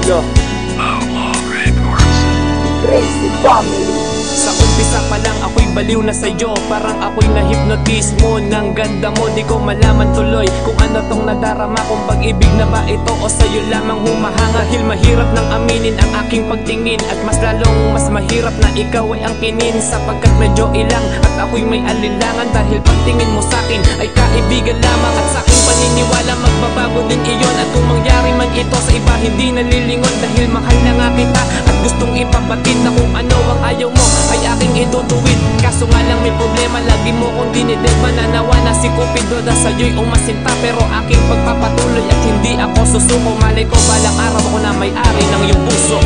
Studio. Outlaw Records. Crazy Family. Sa umpisa pa lang ako'y baliw na sa'yo. Parang ako'y na-hypnotize mo. Ng ganda mo, di ko malaman tuloy kung ano tong nadarama, kung pag-ibig na ba ito o sa'yo lamang humahanga. Dahil mahirap nang aminin ang aking pagtingin, at mas lalong mas mahirap na ikaw ay angkinin, sapagkat medyo ilang at ako'y may alinlangan. Dahil pagtingin mo sa'kin ay kaibigan lamang, at sa aking paniniwala magbabago din iyon. At kung mangyari man ito sa iba, hindi nalilingon, dahil mahal na nga kita at gustong ipapatid na kung ano ang ayaw mo ay aking itutuwid. Kaso nga lang may problema, lagi mo kong dinided. Mananawa na si Cupido na sa'yo'y umasinta, pero aking pagpapatuloy at hindi ako susuko. Malay ko balang araw ako na may-ari ng iyong puso.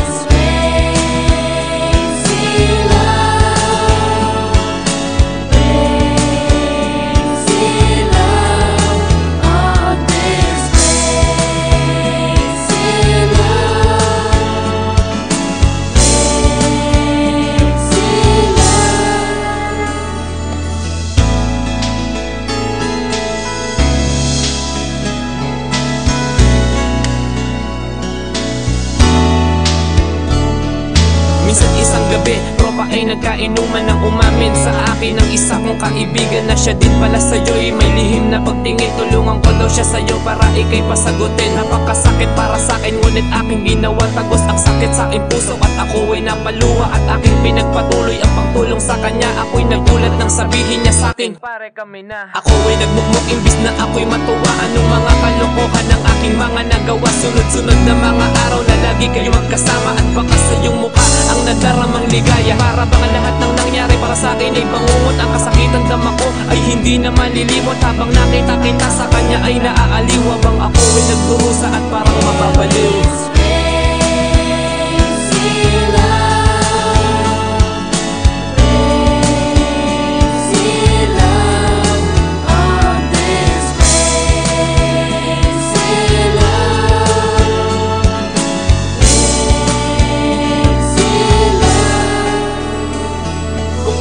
Minsan isang gabi, tropa ay nagkainuman ng umamin sa akin ng isa kong kaibigan na siya din pala sa'yo'y may lihim na pagtingin. Tulungan ko daw siya sa'yo para ikay pasagutin. Napakasakit para sa'kin, ngunit aking ginawa tagos ang sakit sa aking puso, at ako ay napaluwa at aking pinagpatuloy ang pagtulong sa kanya. Ako'y nagulat nang sabihin niya sa'kin, pare kami na. Ako ay nagmukmuk imbis na ako'y matuwa. Anong mga kalokohan ng aking mga nagawa. Sunod-sunod na mga araw na lagi kayo magkasama, at baka sa iyong mukha ang nadaramang ligaya. Para bang lahat ng nangyari para sa akin ay bangungot. Ang kasakitan dama ko ay hindi na malilimot. Habang nakita kita sa kanya ay naaaliw, habang ako ay nagdurusa at parang mababaliw.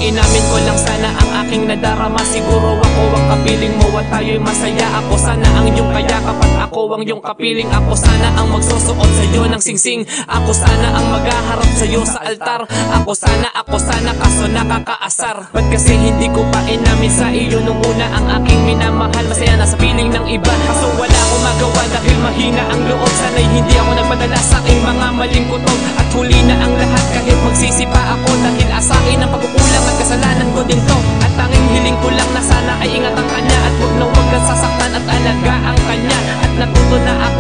Inamin ko lang sana ang aking nadarama. Siguro ako ang kapiling mo at tayo'y masaya. Ako sana ang iyong kayakap at ako ang iyong kapiling. Ako sana ang magsusuot sa'yo ng singsing. Ako sana ang maghaharap sa'yo sa altar. Ako sana, kaso nakakaasar. Ba't kasi hindi ko pa inamin sa iyo nung una ang aking minamahal? Masaya na sa piling ng iba, kaso wala akong magawa dahil mahina ang loob. Sana'y hindi ako nagpadala sa aking mga maling kutob, at huli na ang lahat kahit magsisi pa ako. Dahil asain ang pagkukulang at kasalanan ko din to. At tanging hiling ko lang na sana ay ingat ang kanya, at huwag na huwag kang sasaktan at alaga ang kanya. At natuto na ako